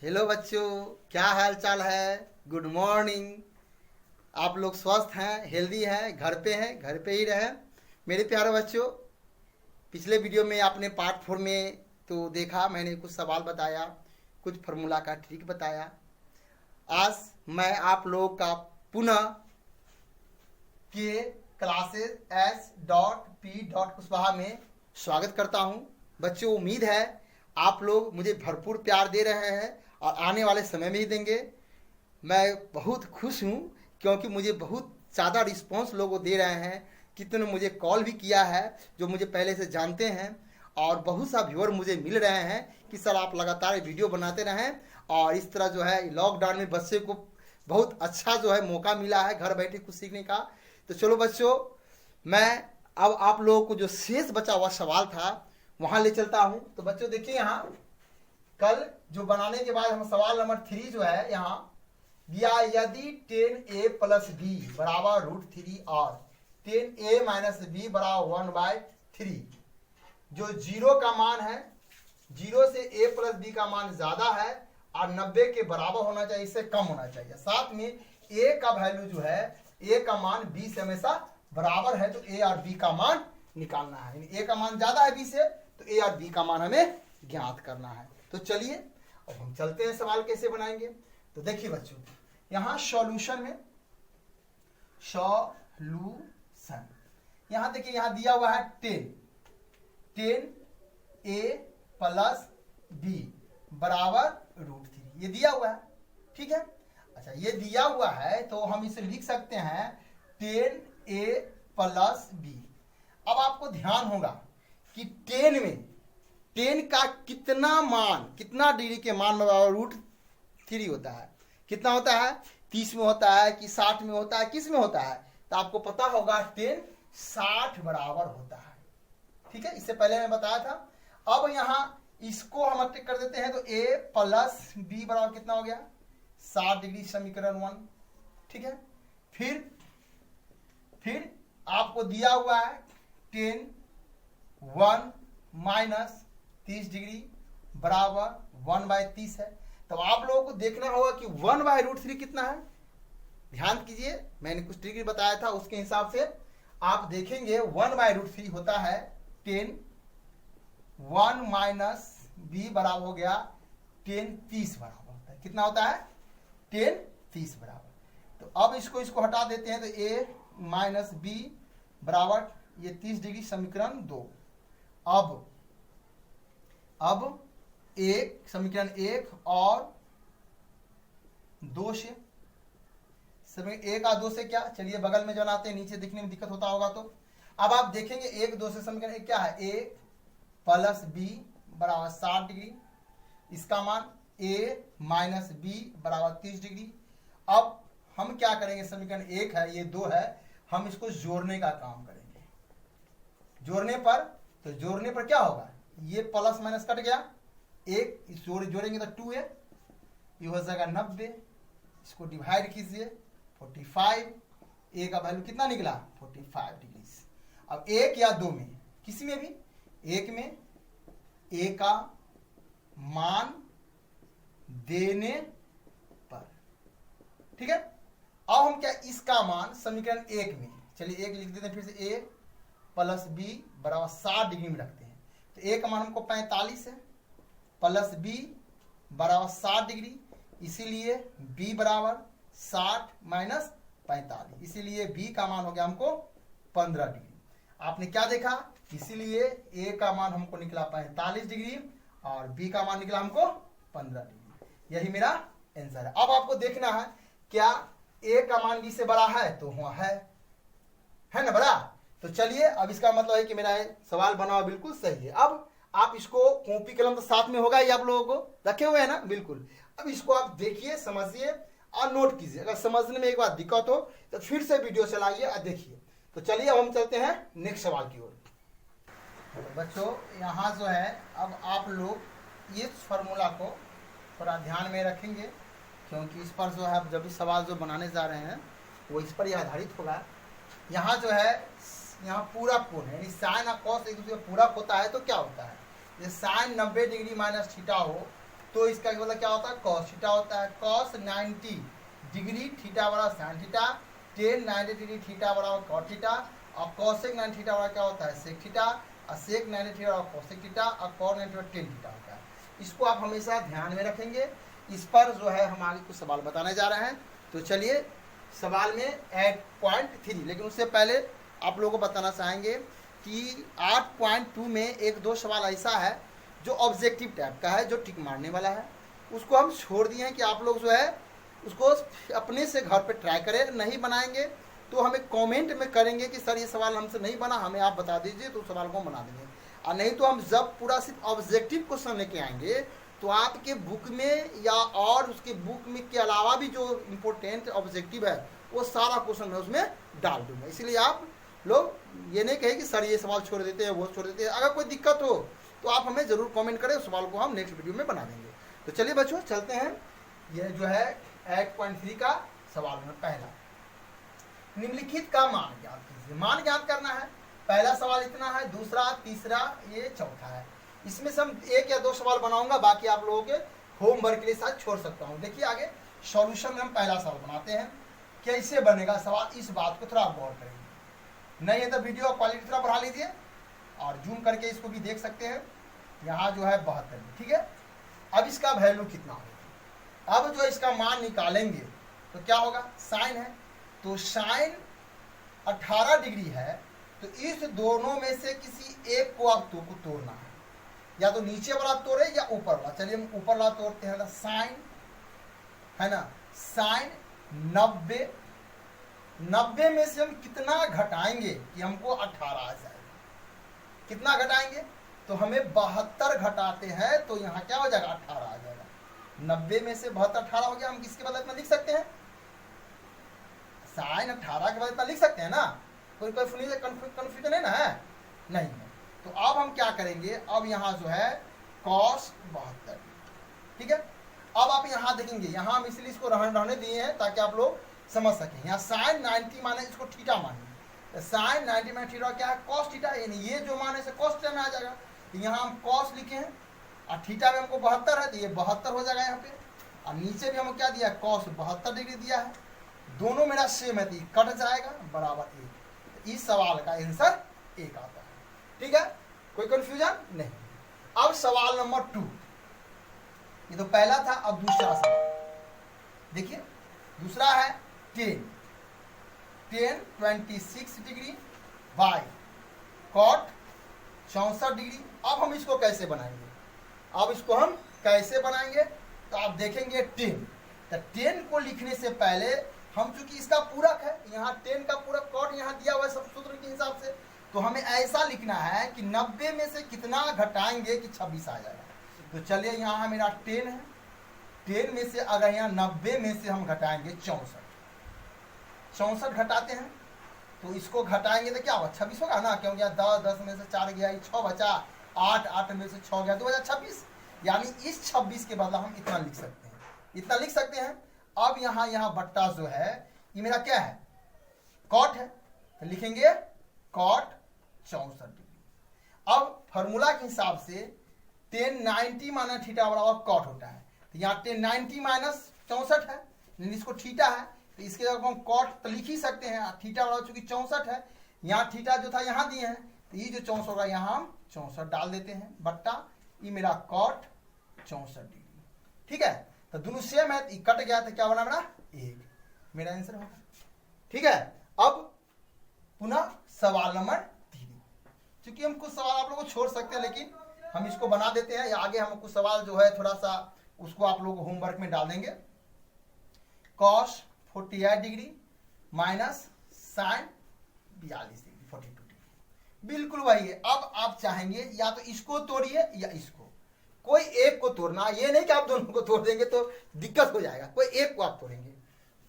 Hello बच्चों, क्या हाल चाल है। Good morning. आप लोग स्वस्थ हैं, हेल्दी हैं, घर पे हैं, घर पे ही रहें। मेरे प्यारे बच्चों, पिछले वीडियो में आपने पार्ट 4 में तो देखा, मैंने कुछ सवाल बताया, कुछ फार्मूला का ट्रिक बताया। आज मैं आप लोगों का पुनः के क्लासेस S.P.कुशवाहा में स्वागत करता हूं। बच्चों, उम्मीद है आप लोग मुझे भरपूर प्यार दे रहे हैं और आने वाले समय में ही देंगे। मैं बहुत खुश हूं क्योंकि मुझे बहुत ज़्यादा रिस्पांस लोग दे रहे हैं। कितने ने मुझे कॉल भी किया है जो मुझे पहले से जानते हैं, और बहुत सा व्यूअर मुझे मिल रहे हैं कि सर आप लगातार वीडियो बनाते रहें। और इस तरह जो है लॉकडाउन में बच्चे को बहुत अच्छा जो है मौका मिला है घर बैठे कुछ सीखने का। तो चलो बच्चों, मैं अब आप लोगों को जो शेष बचा हुआ सवाल था वहां ले चलता हूं। तो बच्चों देखिए, यहाँ कल जो बनाने के बाद हम सवाल नंबर 3 जो है यहाँ दिया, यदि 10a प्लस b बराबर √3 और 10a माइनस b बराबर 1/3, जो 0 का मान है, 0 से a प्लस b का मान ज्यादा है और 90 के बराबर होना चाहिए, इससे कम होना चाहिए। साथ में a का वैल्यू जो है, a का मान b से हमेशा बराबर है, तो a और b का मान निकालना है। यानी a का मान ज्यादा है b से, तो a और b का मान हमें ज्ञात करना है। तो चलिए अब हम चलते हैं, सवाल कैसे बनाएंगे। तो देखिए बच्चों, यहां सॉल्यूशन में सॉल्यूशन यहां देखिए, यहां दिया हुआ है 10a प्लस b बराबर √3, ये दिया हुआ है, ठीक है। अच्छा, ये दिया हुआ है तो हम इसे लिख सकते हैं 10a प्लस b। अब आपको ध्यान होगा कि 10 में 10 का कितना मान, कितना डिग्री के मान में √3 होता है। कितना होता है? 30 में होता है कि 60 में होता है, किस में होता है? तो आपको पता होगा 10 60 बराबर होता है, ठीक है। इससे पहले मैं बताया था। अब यहाँ इसको हम अटेक कर देते हैं, तो a प्लस b बराबर कितना हो गया? 60 डिग्री, समीकरण 1, ठीक है। फिर आपको दिया हुआ है 10 1 माइनस 30 डिग्री बराबर 1/30 है। तो आप लोगों को देखना होगा कि 1/√3 कितना है। ध्यान कीजिए, मैंने कुछ डिग्री बताया था, उसके हिसाब से आप देखेंगे 1/√3 होता है 10 1 माइनस b बराबर हो गया 10 30 बराबर होता है। कितना होता है? 10 30 बराबर। तो अब इसको हटा देते हैं, तो a माइनस b बराबर ये 30 डिग्री, समीकरण 2। अब एक समीकरण 1 और 2 से, समीकरण 1 और 2 से क्या, चलिए बगल में जो बनाते हैं, नीचे दिखने में दिक्कत होता होगा। तो अब आप देखेंगे 1 2 से समीकरण 1 क्या है? a प्लस b बराबर 60 डिग्री, इसका मान a माइनस b बराबर 30 डिग्री। अब हम क्या करेंगे, समीकरण 1 है, ये 2 है, हम इसको जोड़ने का काम करेंगे। जोड़ने पर क्या होगा? ये प्लस माइनस कट गया, एक जोड़ेंगे तो 2 है, ये हो जाएगा 90। इसको डिवाइड कीजिए 45, a का वैल्यू कितना निकला? 45 डिग्री। अब 1 या 2 में, किसी में भी, 1 में a का मान देने पर, ठीक है। अब हम क्या, इसका मान समीकरण 1 में, चलिए 1 लिख देते हैं, फिर से a प्लस b बराबर 60 डिग्री में रखते हैं। तो a का मान हमको 45 है, प्लस b बराबर 60 डिग्री, इसीलिए b बराबर 60 माइनस 45, इसीलिए b का मान हो गया हमको 15 डिग्री। आपने क्या देखा? इसीलिए a का मान हमको निकला 45 डिग्री और b का मान निकला हमको 15 डिग्री। यही मेरा आंसर है। अब आपको देखना है क्या a का मान b से बड़ा है, तो हुआ है ना बड़ा। तो चलिए, अब इसका मतलब है कि मेरा सवाल बना हुआ बिल्कुल सही है। अब आप इसको कॉपी कलम तो साथ में होगा ही, आप लोगों को रखे हुए है ना, बिल्कुल। अब इसको आप देखिए, समझिए और नोट कीजिए। अगर समझने में एक बार दिक्कत हो तो फिर से वीडियो चलाइए और देखिए। तो चलिए अब हम चलते हैं नेक्स्ट सवाल की ओर। तो बच्चों, यहाँ जो है, अब आप लोग ये फार्मूला को थोड़ा ध्यान में रखेंगे, क्योंकि इस पर जो है जब भी सवाल जो बनाने जा रहे हैं वो इस पर ही आधारित होगा। यहाँ जो है, यहाँ पूरक कोण है, यानी साइन और कॉस एक दूसरे का पूरक होता है, तो क्या होता है? ये साइन 90 डिग्री माइनस थीटा हो तो इसका मतलब क्या होता है, कॉस थीटा होता है। कॉस 90 डिग्री थीटा बराबर sine theta, ten 90 degree theta बराबर कॉट थीटा, और कॉसेक 90 थीटा बराबर क्या होता है, सेक थीटा, और सेक 90 थीटा बराबर कॉसेक थीटा, और कॉट 90 बराबर टेन थीटा होता है। इसको आप हमेशा ध्यान में रखेंगे। इस पर जो है हम आगे कुछ सवाल बताने जा रहे हैं। तो चलिए सवाल में 8.3, लेकिन उससे पहले आप लोगों को बताना चाहेंगे कि 8.2 में एक दो सवाल ऐसा है जो ऑब्जेक्टिव टाइप का है, जो टिक मारने वाला है। उसको हम छोड़ दिए हैं कि आप लोग जो है उसको अपने से घर पे ट्राई करें। नहीं बनाएंगे तो हमें कमेंट में करेंगे कि सर ये सवाल हमसे नहीं बना, हमें आप बता दीजिए, तो सवाल को हम बना देंगे। और नहीं तो हम जब पूरा सिर्फ ऑब्जेक्टिव क्वेश्चन लेके आएंगे तो आपके बुक में या और उसके बुक में के अलावा भी जो इम्पोर्टेंट ऑब्जेक्टिव है वो सारा क्वेश्चन मैं उसमें डाल दूंगा। इसलिए आप लोग ये नहीं कहे कि सर ये सवाल छोड़ देते हैं, वो छोड़ देते हैं। अगर कोई दिक्कत हो तो आप हमें जरूर कमेंट करें, उस सवाल को हम नेक्स्ट वीडियो में बना देंगे। तो चलिए बच्चों चलते हैं। यह जो है 8.3 का सवाल में पहला, निम्नलिखित का मान ज्ञात कीजिए। मान ज्ञात करना है। पहला सवाल इतना है, दूसरा, तीसरा, ये चौथा है। इसमें से हम एक या दो सवाल बनाऊंगा, बाकी आप लोगों के होमवर्क के लिए शायद छोड़ सकता हूं। देखिए आगे सॉल्यूशन में हम पहला सवाल बनाते हैं। कैसे बनेगा सवाल, इस बात को थोड़ा गौर करेंगे। नहीं है तो वीडियो क्वालिटी थोड़ा बढ़ा लीजिए और जूम करके इसको भी देख सकते हैं। यहाँ जो है 72, ठीक है। अब इसका वैल्यू कितना होगा, अब जो इसका मान निकालेंगे तो क्या होगा, साइन है तो साइन 18 डिग्री है, तो इस दोनों में से किसी एक को आप को तोड़ना है, या तो नीचे वाला तोड़े या ऊपर वाला। चलिए हम ऊपर वाला तोड़ते हैं। साइन है ना, साइन 90 में से हम कितना घटाएंगे कि हमको 18 आ जाएगा। कितना घटाएंगे, तो हमें 72 घटाते हैं तो यहाँ क्या हो जाएगा, 18 आ जाएगा। 90 में से 72 18 हो गया। हम किसके बदले में लिख सकते हैं, साइन 18 के बदले लिख सकते हैं ना। कोई कंफ्यूजन है ना, है नहीं है। तो अब हम क्या करेंगे, अब यहाँ जो है कॉस 72, ठीक है। अब आप यहाँ देखेंगे, यहाँ हम इसलिए इसको रहने दिए हैं ताकि आप लोग समझ सकें। यहाँ साइन 90 माने इसको थीटा मानिए, साइन 90 में थीटा क्या है, कॉस थीटा, यानी ये जो मान है कॉस थीटा में आ जाएगा। तो यहाँ हम कॉस लिखे हैं और थीटा में हमको 72 है तो ये 72 हो जाएगा यहाँ पे। और नीचे भी हमको क्या दिया, कॉस 72 डिग्री दिया है। दोनों मेरा सेम है तो कट जाएगा, बराबर 1। इस सवाल का आंसर 1 आता है, ठीक है। कोई कंफ्यूजन नहीं। अब सवाल नंबर 2, ये तो पहला था। अब दूसरा सवाल देखिए, दूसरा है 10 26 डिग्री बाय कॉट 64 डिग्री। अब हम इसको कैसे बनाएंगे, अब इसको हम कैसे बनाएंगे, तो आप देखेंगे 10, तो 10 को लिखने से पहले हम चूंकि इसका पूरक है, यहाँ 10 का पूरक कॉट यहाँ दिया हुआ है सब सूत्र के हिसाब से, तो हमें ऐसा लिखना है कि 90 में से कितना घटाएंगे कि 26 आ जाएगा। तो चलिए यहाँ मेरा 10 है, 10 में से अगर यहाँ 90 में से हम घटाएंगे 64 घटाते हैं तो इसको घटाएंगे तो क्या होगा, 26 होगा ना, क्योंकि 10 में से 4 गया, 6 बचा, 8 में से 6 गया, 2 बचा 26। यानी इस 26 के बदला हम इतना लिख सकते हैं, इतना लिख सकते हैं। अब यहाँ बट्टा जो है ये मेरा क्या है, कॉट है, तो लिखेंगे कॉट 64 डिग्री। अब फॉर्मूला के हिसाब से 10 90 माइनस थीटा बराबर कॉट होता है। तो यहाँ 10 90 माइनस 64 है, इसको थीटा है तो इसके जगह हम कॉट तो लिख ही सकते हैं। थीटा बराबर चूंकि 64 है, यहाँ थीटा जो था यहाँ दिए हैं, तो ये जो 64 होगा यहाँ हम 64 डाल देते हैं, बट्टा ये मेरा कॉट 64 डिग्री, ठीक है। तो दोनों सेम है, कट गया तो क्या बना मेरा 1, मेरा आंसर होगा, ठीक है। अब पुनः सवाल नंबर 3, क्योंकि हम कुछ सवाल आप लोगों को छोड़ सकते हैं लेकिन हम इसको बना देते हैं, या आगे हम कुछ सवाल जो है थोड़ा सा उसको आप लोग होमवर्क में डाल देंगे। Cos 48 degree minus sine 42 degree 42 degree, बिल्कुल वही है। अब आप चाहेंगे या तो इसको तोड़िए या इसको, कोई एक को तोड़ना, ये नहीं कि आप दोनों को तोड़ देंगे तो दिक्कत हो जाएगा, कोई एक को आप तोड़ेंगे।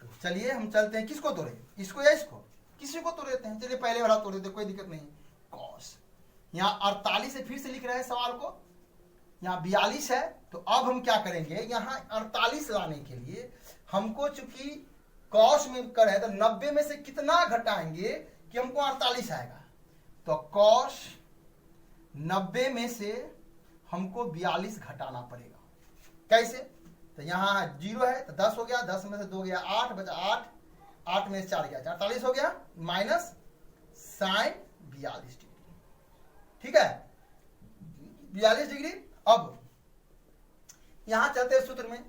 तो चलिए हम चलते हैं, किसको तोड़ेंगे, इसको या इसको, किसी को तोड़ देते हैं। चलिए पहले वाला तोड़ देते, कोई दिक्कत नहीं। कॉस यहाँ 48 से फिर से लिख रहे हैं सवाल को, यहाँ 42 है, तो अब हम क्या करेंगे, यहाँ 48 लाने के लिए हमको चूंकि कॉस में कर है तो 90 में से कितना घटाएंगे कि हमको 48 आएगा। तो कॉस 90 में से हमको 42 घटाना पड़ेगा। कैसे? तो यहाँ 0 है तो 10 हो गया, 10 में से 2 गया 8, बचा 8, 8 में से 4 गया 48 हो गया, माइनस साइन 42 डिग्री। ठीक है, 42 डिग्री। अब यहां चलते हैं सूत्र में,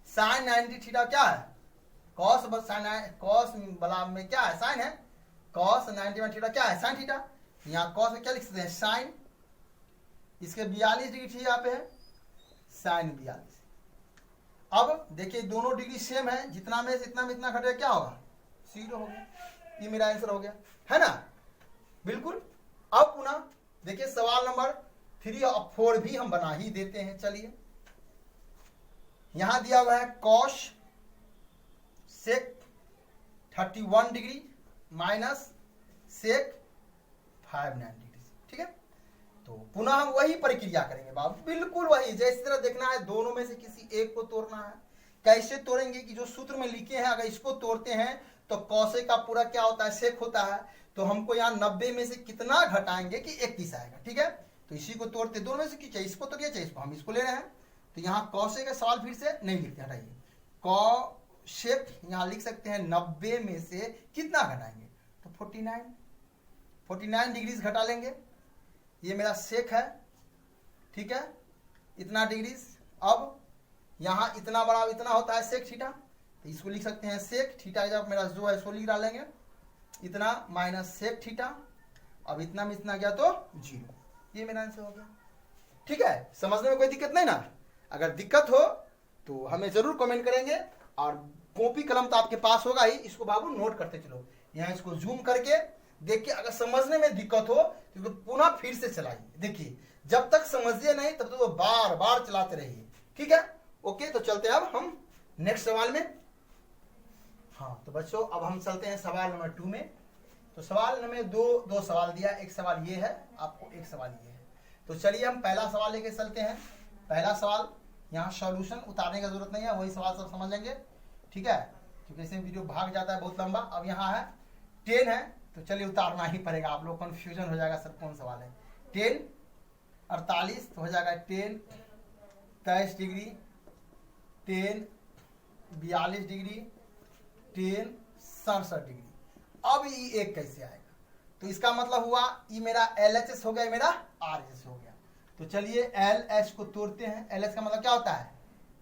साइन 90 थीटा क्या है? कॉस कॉस वाला में क्या है? साइन है। कॉस 91 थीटा क्या है? Sine theta. यहाँ कॉस में क्या लिख सकते हैं? साइन। इसके 42 डिग्री थी यहाँ पे है साइन 42। अब देखिए दोनों डिग्री सेम है, जितना में से इतना में इतना घटेगा क्या होगा? 0 हो गया। ये मेरा आंसर हो गया, है ना? बिल्कुल। अब पुनः देखिए सवाल नंबर 3 और 4 भी हम बना ही देते हैं। चलिए, यहां दिया हुआ है cos sec 31 degree minus sec 59 degree. ठीक है, तो पुनः हम वही प्रक्रिया करेंगे बाबू, बिल्कुल वही। जैसे तरह देखना है, दोनों में से किसी एक को तोड़ना है। कैसे तोड़ेंगे कि जो सूत्र में लिखे हैं, अगर इसको तोड़ते हैं तो कौसे का पूरा क्या होता है? सेक होता है। तो हमको यहाँ 90 में से कितना घटाएंगे कि 31 आएगा। ठीक है, तो इसी को तोड़ते, दोनों में से की चाहिए, इसको तोड़िए चाहे इसको, हम इसको ले रहे हैं। तो यहाँ कौसे का सवाल फिर से नहीं लिखते, हटाइए। कौशेक यहाँ लिख सकते हैं 90 में से कितना घटाएंगे? तो 49 डिग्रीज घटा लेंगे। ये मेरा सेक है, ठीक है, इतना डिग्रीज। अब यहाँ इतना बड़ा इतना होता है सेक थीटा, तो इसको लिख सकते हैं सेक थीटा, जब मेरा जो है इसको लिख डालेंगे इतना माइनस सेक थीटा। अब इतना में इतना गया तो 0। ये मेरा आंसर हो गया। ठीक है, समझने में कोई दिक्कत नहीं ना? अगर दिक्कत हो तो हमें जरूर कमेंट करेंगे, और कॉपी कलम तो आपके पास होगा ही, इसको बाबू नोट करते चलो। यहाँ इसको जूम करके देखिए, अगर समझने में दिक्कत हो तो पुनः फिर से चलाइए। देखिए, जब तक समझिए नहीं तब तक तो बार बार चलाते रहिए। ठीक है, ओके। तो चलते हैं अब हम नेक्स्ट सवाल में। हाँ तो बच्चों, अब हम चलते हैं सवाल नंबर 2 में। तो सवाल नंबर दो सवाल दिया, एक सवाल ये है आपको, एक सवाल ये है। तो चलिए हम पहला सवाल लेके चलते हैं। पहला सवाल, यहाँ सॉल्यूशन उतारने का जरूरत नहीं है, वही सवाल सब समझ लेंगे। ठीक है, क्योंकि इसमें वीडियो भाग जाता है बहुत लंबा। अब यहाँ है 10 है, तो चलिए उतारना ही पड़ेगा, आप लोग कंफ्यूजन हो जाएगा सर कौन सवाल है। 10 48 तो हो जाएगा 10 23 डिग्री, 10 42 डिग्री, 10 67 डिग्री। अब ये एक कैसे आएगा? तो इसका मतलब हुआ ये मेरा LHS हो गया, मेरा RHS हो गया। तो चलिए LH को तोड़ते हैं। LH का मतलब क्या होता है?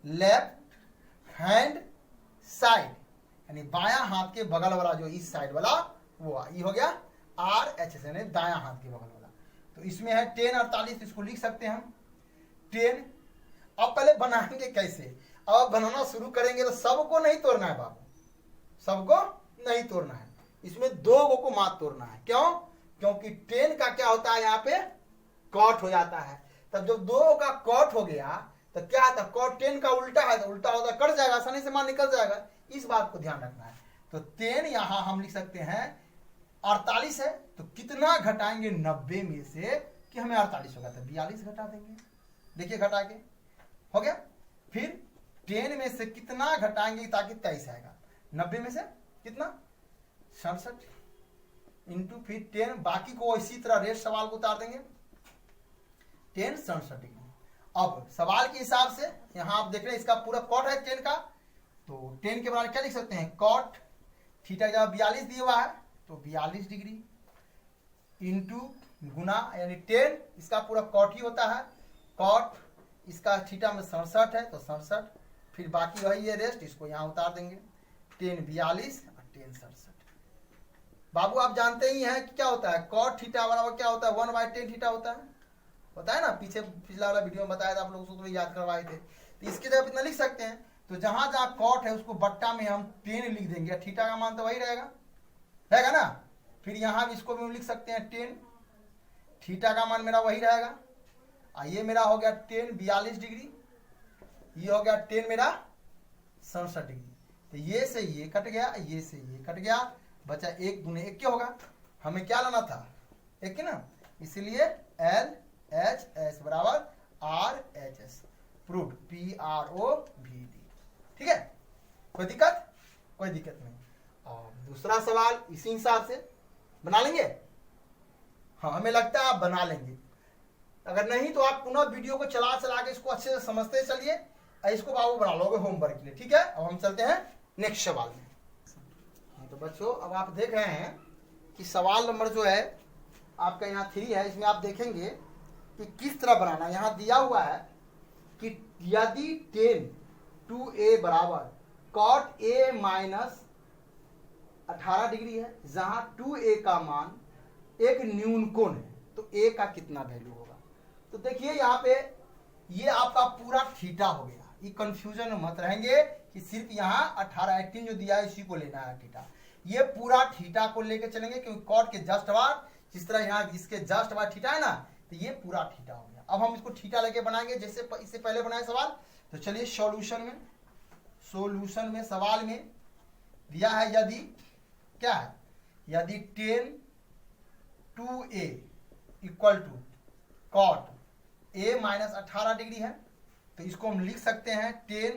लेफ्ट हैंड साइड, यानी बायां हाथ के बगल वाला, जो इस साइड वाला वो ये हो गया RHS, यानी दायां हाथ के बगल वाला। तो इसमें है 10 48, इसको लिख सकते हैं हम 10। अब पहले बनाएंगे कैसे? अब बनाना शुरू करेंगे तो सबको नहीं तोड़ना है बाबू, सबको नहीं तोड़ना है, इसमें 2 को मात तोड़ना है। क्यों? क्योंकि 10 का क्या होता है, यहाँ पे कॉट हो जाता है। तब जब 2 का कॉट हो गया तो क्या आता है? कॉट 10 का उल्टा है, तो उल्टा होता कट जाएगा, आसानी से मान निकल जाएगा। इस बात को ध्यान रखना है। तो 10 यहां हम लिख सकते हैं 48 है, तो कितना घटाएंगे 90 में से कि हमें 48 होगा? तो 42 घटा देंगे। देखिए घटा के हो गया। फिर 10 में से कितना घटाएंगे ताकि 23 आएगा? 90 में से कितना? 67 इंटू फिर 10, बाकी को इसी तरह रेट सवाल को उतार देंगे। 10 67 डिग्री। अब सवाल के हिसाब से यहां आप देख रहे हैं इसका पूरा कॉट है 10 का, तो 10 के बराबर क्या लिख सकते हैं? कॉट थीटा जब 42 दिया हुआ है तो 42 डिग्री इंटू गुना, यानी 10 इसका पूरा कॉट ही होता है। कॉट इसका थीटा में 67 है तो 67, फिर बाकी वही है रेस्ट, इसको यहाँ उतार देंगे। 10 42 और 10 67। बाबू आप जानते ही हैं कि क्या होता है? कॉट थीटा बराबर क्या होता है? 1/10 थीटा होता है ना। पीछे पिछला वाला वीडियो में बताया था, आप लोग उसको याद करवाए थे। तो इसकी जगह इतना लिख सकते हैं। तो जहां जहां कॉट है उसको बट्टा में हम 10 लिख देंगे, थीटा का मान तो वही रहेगा ना। फिर यहां भी इसको भी लिख सकते हैं 10, थीटा का मान मेरा वही रहेगा। और ये मेरा हो गया 10 42 डिग्री, ये हो गया 10 मेरा 67 डिग्री। तो ये से ये कट गया, ये से ये कट गया, बचा 1 दूने 1 क्या होगा? हमें क्या लाना था? 1 के ना, इसलिए LHS बराबर RHS प्रूव्ड, PROVD। ठीक है, कोई दिक्कत? कोई दिक्कत नहीं। और दूसरा सवाल इसी हिसाब से बना लेंगे। हाँ हमें लगता है आप बना लेंगे। अगर नहीं तो आप पुनः वीडियो को चला के इसको अच्छे से समझते चलिए। इसको बाबू बना लोगे होमवर्क के लिए, ठीक है। अब हम चलते हैं नेक्स्ट सवाल में। तो बच्चों अब आप देख रहे हैं कि सवाल नंबर जो है आपका यहाँ 3 है, इसमें आप देखेंगे कि किस तरह बनाना है। यहाँ दिया हुआ है कि यदि tan 2a बराबर cot a माइनस 18 डिग्री है, जहां 2a का मान एक न्यून कोण है, तो a का कितना वैल्यू होगा। तो देखिए यहाँ पे ये आपका पूरा थीटा हो गया, ये कंफ्यूजन में मत रहेंगे कि सिर्फ यहाँ 18 18 जो दिया है इसी को लेना है थीटा। ये पूरा थीटा को लेके चलेंगे क्योंकि कॉट के जस्ट बाद जिस तरह यहाँ इसके जस्ट बाद थीटा है ना, तो ये पूरा थीटा हो गया। अब हम इसको थीटा लेके बनाएंगे जैसे इससे पहले बनाए सवाल। तो चलिए सॉल्यूशन में सवाल में दिया है यदि क्या है, यदि tan 2a equal to cot a minus 18 degree है, तो इसको हम लिख सकते हैं tan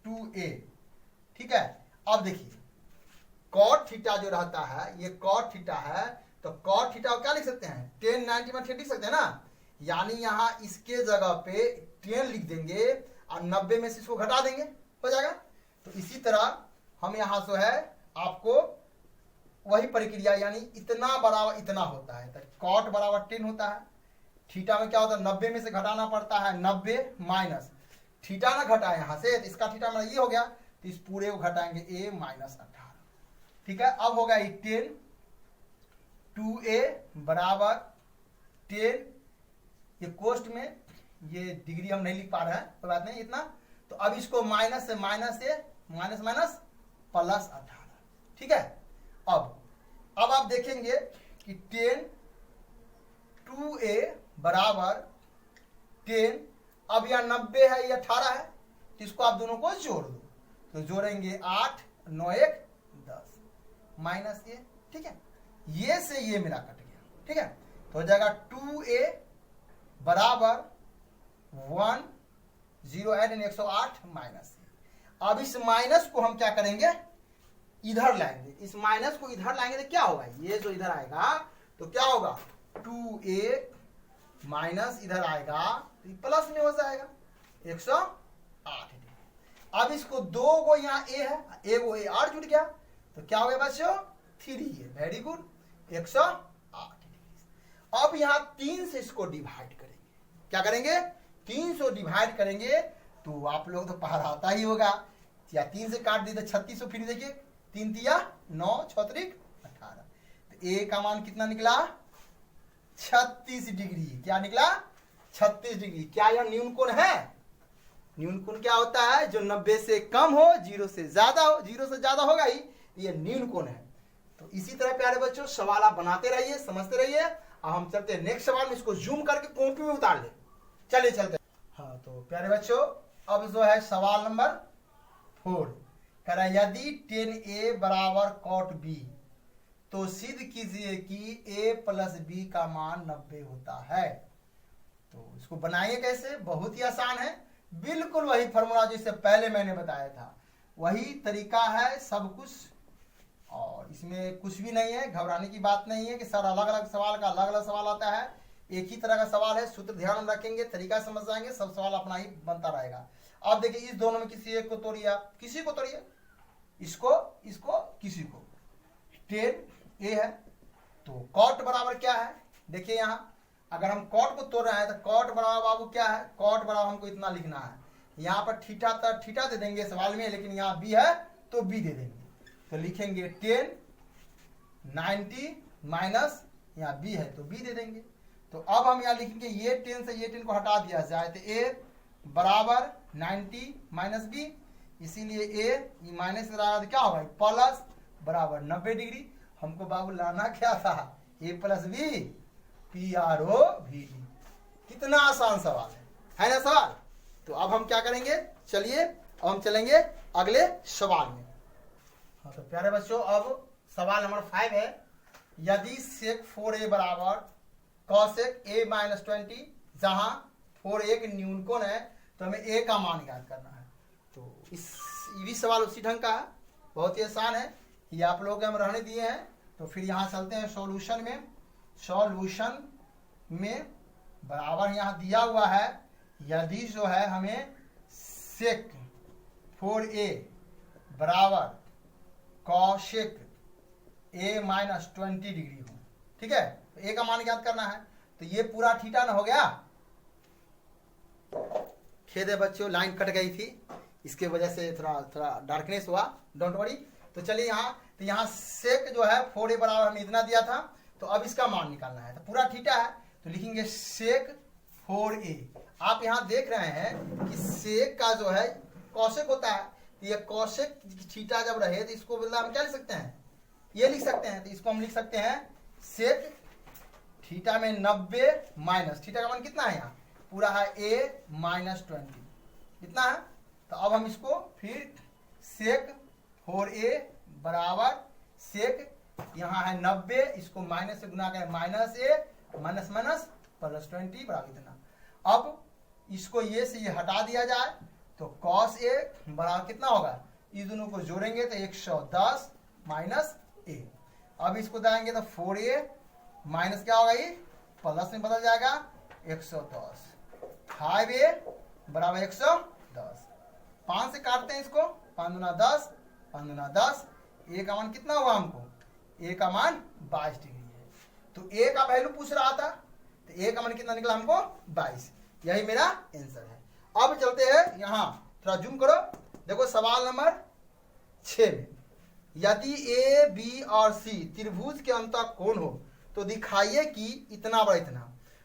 2a, ठीक है। अब देखिए कॉट थीटा जो रहता है ये कॉट थीटा है, तो कॉट थीटा को क्या लिख सकते हैं, tan 90 में लिख सकते हैं ना, यानी यहाँ इसके जगह पे tan लिख देंगे और 90 में से इसको घटा देंगे, हो जाएगा। तो इसी तरह हम यहाँ जो है आपको वही प्रक्रिया, यानी इतना बराबर इतना होता है, तो कॉट बराबर 10 होता है, थीटा में क्या होता है 90 में से घटाना पड़ता है 90 माइनस थीटा ना घटा यहाँ से, तो इसका थीटा मेरा ये हो गया, तो इस पूरे को घटाएंगे a माइनस 18, ठीक है। अब होगा ये tan 2a बराबर 10, ये कोष्ट में ये डिग्री हम नहीं लिख पा रहे हैं, कोई बात नहीं इतना। तो अब इसको माइनस से माइनस प्लस 18, ठीक है। अब आप देखेंगे कि tan 2a बराबर 10, अब यह 90 है ये 18 है, तो इसको आप दोनों को जोड़ दो, तो जोड़ेंगे 8 9 1 10 माइनस ये, ठीक है। ये से ये मेरा कट गया, ठीक है। तो हो जाएगा 2a बराबर 1 0 ऐड 108 माइनस। अब इस माइनस को हम क्या करेंगे, इधर लाएंगे, इस माइनस को इधर लाएंगे तो क्या होगा, ये जो इधर आएगा तो क्या होगा 2a माइनस इधर आएगा तो प्लस में हो जाएगा 108 डिग्री। अब इसको दो को यहाँ a है, एक वो a और जुड़ गया, तो क्या हो गया बच्चों 3a, वेरी गुड 108 डिग्री। अब यहाँ 3 से इसको डिवाइड करेंगे, क्या करेंगे 300 डिवाइड करेंगे, तो आप लोग तो पढ़ आता ही होगा, या 3 से काट दी तो 3600, फिर देखिए 3 तिया 9 6 3 18, तो a का मान कितना निकला 36 डिग्री। क्या निकला 36 डिग्री। क्या यह न्यून कोण है, न्यून कोण क्या होता है, जो 90 से कम हो, 0 से ज्यादा हो, 0 से ज्यादा होगा ही, ये न्यून कोण है। तो इसी तरह प्यारे बच्चों सवाल आप बनाते रहिए, समझते रहिए। अब हम चलते हैं नेक्स्ट सवाल में, इसको जूम करके कॉपी में उतार ले, चलिए चलते हैं। हाँ तो प्यारे बच्चों अब जो है सवाल नंबर 4 कह रहा है यदि tan a बराबर cot b, तो सिद्ध कीजिए कि a प्लस b का मान 90 होता है। तो इसको बनाइए कैसे, बहुत ही आसान है, बिल्कुल वही फॉर्मूला जिससे पहले मैंने बताया था, वही तरीका है सब कुछ, और इसमें कुछ भी नहीं है, घबराने की बात नहीं है कि सर अलग अलग सवाल का अलग अलग सवाल आता है। एक ही तरह का सवाल है, सूत्र ध्यान में रखेंगे, तरीका समझ जाएंगे, सब सवाल अपना ही बनता रहेगा। अब देखिए इस दोनों में किसी एक को तोड़िए, आप किसी को तोड़िए, इसको इसको किसी को, tan a है तो cot बराबर क्या है, देखिए यहाँ अगर हम cot को तोड़ रहे हैं तो cot बराबर बाबू क्या है, cot बराबर हमको इतना लिखना है, यहाँ पर थीटा दे देंगे सवाल में, लेकिन यहाँ b है तो b दे देंगे, तो लिखेंगे tan 90 माइनस यहाँ b है तो b दे देंगे। तो अब हम यहाँ लिखेंगे ये 10 से ये 10 को हटा दिया जाए तो a बराबर 90 माइनस b, इसीलिए a माइनस क्या होगा प्लस बराबर 90 डिग्री। हमको बाबू लाना क्या था, a प्लस बी PROV। कितना आसान सवाल है ना सवाल। तो अब हम क्या करेंगे, चलिए अब हम चलेंगे अगले सवाल में। हाँ तो प्यारे बच्चों अब सवाल नंबर 5 है, यदि sec 4a बराबर cosec a माइनस 20, जहां 4 एक न्यून कोण है तो हमें a का मान ज्ञात करना है। तो ये भी सवाल उसी ढंग का है, बहुत ही आसान है, ये आप लोग हम रहने दिए हैं। तो फिर यहाँ चलते हैं सॉल्यूशन में। सॉल्यूशन में बराबर यहाँ दिया हुआ है, यदि जो है हमें सेक 4a बराबर कॉशेक a माइनस 20 डिग्री हो। ठीक है, तो a का मान ज्ञात करना है। तो ये पूरा थीटा ना हो गया। खेद है बच्चों, लाइन कट गई थी, इसके वजह से थोड़ा डार्कनेस हुआ, डोंट वरी। तो चलिए यहाँ सेक जो है 4a बराबर हमें इतना दिया था, तो अब इसका मान निकालना है। तो पूरा थीटा है तो लिखेंगे सेक 4a। आप यहाँ देख रहे हैं कि सेक का जो है कौशिक होता है, तो ये कौशिक थीटा जब रहे तो इसको मतलब हम क्या लिख सकते हैं, ये लिख सकते हैं। तो इसको हम लिख सकते हैं सेक थीटा में 90 माइनस थीटा का मान कितना है यहाँ पूरा है a माइनस 20 इतना है। तो अब हम इसको फिर सेक 4a बराबर सेक यहाँ है 90, इसको माइनस से गुना करें minus a minus minus plus 20 बराबर इतना। अब इसको ये से ये हटा दिया जाए तो cos a बराबर कितना होगा, इस दोनों को जोड़ेंगे तो 110 माइनस a। अब इसको दाएंगे तो 4a माइनस क्या होगा, ये प्लस में बदल जाएगा 110, 5a बराबर 110। 5 से काटते हैं इसको, 5 दूना 10, 5 दूना 10, a का मान कितना हुआ हमको, a का मान 22 डिग्री है। तो a का वैल्यू पूछ रहा था, तो a का मान कितना निकला हमको 22, यही मेरा आंसर है। अब चलते हैं यहाँ, थोड़ा जूम करो, देखो सवाल नंबर 6 में, यदि a b और c त्रिभुज के अंतःकोण हो तो दिखाइए कि इतना बड़ा इतना।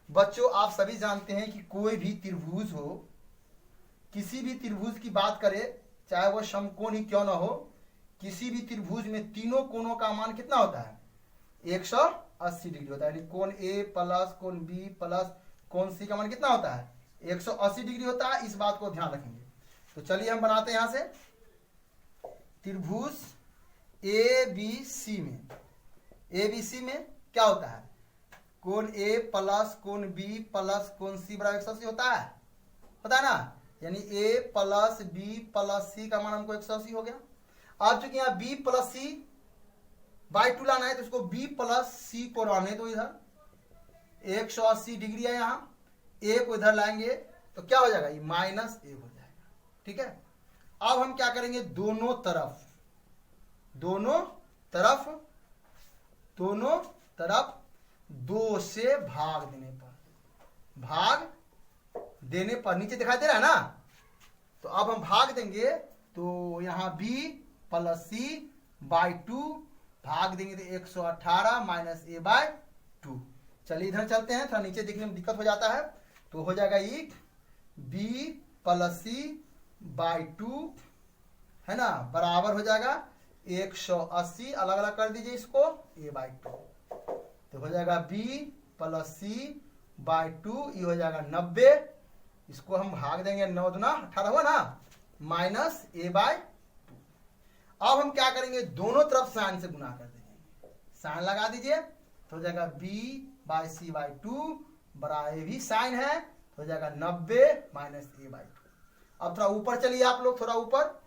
बच्चों आप सभी जानते हैं कि कोई भी त्रिभुज हो, किसी भी त्रिभुज की बात करें, चाहे वह समकोण ही क्यों ना हो, किसी भी त्रिभुज में तीनों कोणों का मान कितना होता है, 180 डिग्री होता है। कोण a प्लस कोण b प्लस कोण c का मान कितना होता है, 180 डिग्री होता है। इस बात को ध्यान रखेंगे। तो चलिए हम बनाते हैं यहां से त्रिभुज ABC में, ABC में क्या होता है, कोण a प्लस कोण b प्लस कोण c बराबर 180 होता है ना, यानी a plus b plus c का मान हमको 180 हो गया। अब चूंकि यहाँ b प्लस c बाई 2 लाना है तो इसको b प्लस c को रहने दो, इधर 180 डिग्री है, यहाँ a को इधर लाएंगे तो क्या हो जाएगा, ये माइनस a हो जाएगा। ठीक है, अब हम क्या करेंगे, दोनों तरफ 2 से भाग देने पर नीचे दिखाई दे रहा है ना, तो अब हम भाग देंगे तो यहाँ b प्लस c बाई 2 भाग देंगे तो 118 माइनस a बाई 2। चलिए इधर चलते हैं, थोड़ा नीचे देखने में दिक्कत हो जाता है, तो हो जाएगा ये b प्लस c बाई 2 है ना, बराबर हो जाएगा 180, अलग अलग कर दीजिए इसको, a बाई 2, तो हो जाएगा b प्लस c बाई 2, ये हो जाएगा 90, इसको हम भाग देंगे 9 दूना 18 हुआ ना, माइनस a बाई 2। अब हम क्या करेंगे, दोनों तरफ साइन से गुना कर देंगे, साइन लगा दीजिए तो हो जाएगा b बाई c बाई 2 बराबर, भी साइन है तो हो जाएगा 90 माइनस a बाई 2। अब थोड़ा ऊपर चलिए आप लोग, थोड़ा ऊपर,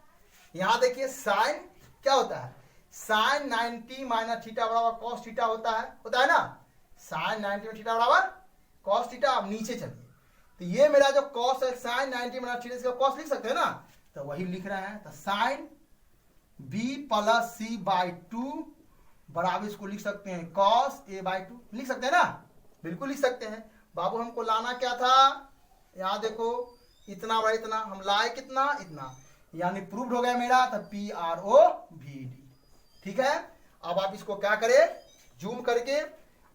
यहां देखिए साइन क्या होता है, साइन 90 माइनस थीटा बराबर कॉस थीटा होता है ना, साइन 90 में थीटा बराबर कॉस थीटा। अब नीचे चलिए तो ये मेरा जो कॉस है, साइन 90 माइनस थीटा, इसका कॉस लिख सकते हैं ना, तो वही लिख रहे हैं। तो sine b plus c by 2 बराबर, इसको लिख सकते हैं कॉस a बाई 2, लिख सकते हैं ना, बिल्कुल लिख सकते हैं। बाबू हमको लाना क्या था, यहाँ देखो इतना बड़ा इतना, हम लाए कितना, इतना, यानी प्रूव्ड हो गया मेरा, तो PROVD। ठीक है, अब आप इसको क्या करें, जूम करके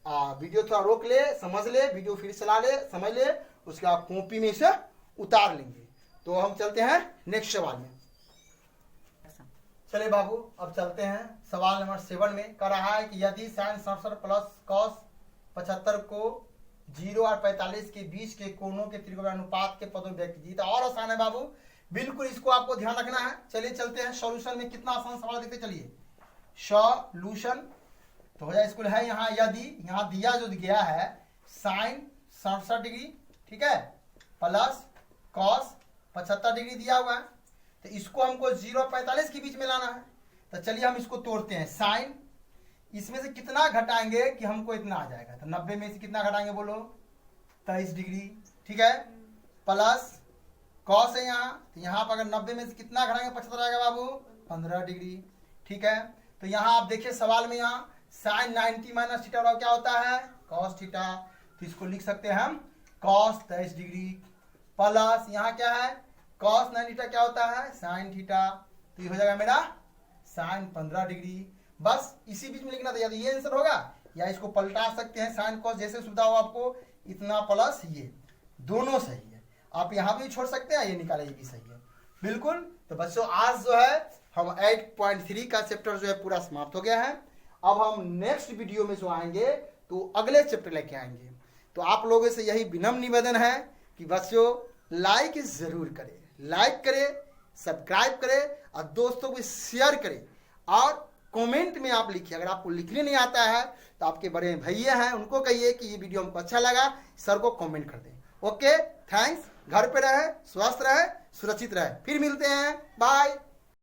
वीडियो थोड़ा रोक ले, समझ ले, वीडियो फिर चला ले, समझ ले, उसके आप कॉपी में इसे उतार लेंगे। तो हम चलते हैं नेक्स्ट सवाल में। चलिए बाबू अब चलते हैं सवाल नंबर 7 में। कह रहा है कि यदि साइन 67 प्लस कॉस 75 को 0 और 45 के बीच के कोणों के त्रिकोणानुपात के पदों में व्यक्त कीजिए। तो और आसान है बाबू, बिल्कुल इसको आपको ध्यान रखना है। चलिए चलते हैं सॉल्यूशन में, कितना आसान सवाल देखते चलिए। सॉल्यूशन तो हो जाए, स्कूल है यहाँ, यदि यहाँ दिया जो गया है साइन 67 डिग्री, ठीक है, प्लस कॉस 75 डिग्री दिया हुआ है, तो इसको हमको 0 और 45 के बीच में लाना है। तो चलिए हम इसको तोड़ते हैं, साइन इसमें से कितना घटाएंगे कि हमको इतना आ जाएगा, तो 90 में से कितना घटाएंगे बोलो, 23 डिग्री, ठीक है, प्लस कॉस है यहाँ, तो यहाँ पर अगर 90 में से कितना घटाएंगे 75 आएगा बाबू 15 डिग्री। ठीक है, तो यहाँ आप देखिए सवाल में यहाँ साइन 90 माइनस थीटा क्या होता है कॉस थीटा, तो इसको लिख सकते हैं हम कॉस 23 डिग्री प्लस यहाँ क्या है कॉस 90 थीटा क्या होता है साइन थीटा, तो ये हो जाएगा मेरा साइन 15 डिग्री। बस इसी बीच में लिखना था, या तो ये आंसर होगा या इसको पलटा सकते हैं साइन कॉस, जैसे सुविधा हो आपको, इतना प्लस ये दोनों सही है। आप यहाँ भी छोड़ सकते हैं, ये निकाले ये भी सही है बिल्कुल। तो बच्चों आज जो है हम 8.3 का चैप्टर जो है पूरा समाप्त हो गया है। अब हम नेक्स्ट वीडियो में जो आएंगे तो अगले चैप्टर लेके आएंगे। तो आप लोगों से यही विनम्र निवेदन है कि बच्चों लाइक जरूर करें, लाइक करें, सब्सक्राइब करें और दोस्तों को शेयर करें और कमेंट में आप लिखिए। अगर आपको लिखने नहीं आता है तो आपके बड़े भैया हैं उनको कहिए कि ये वीडियो हमको अच्छा लगा, सर को कमेंट कर दें। Okay, thanks. घर पे रहे, स्वस्थ रहे, सुरक्षित रहे। फिर मिलते हैं, बाय।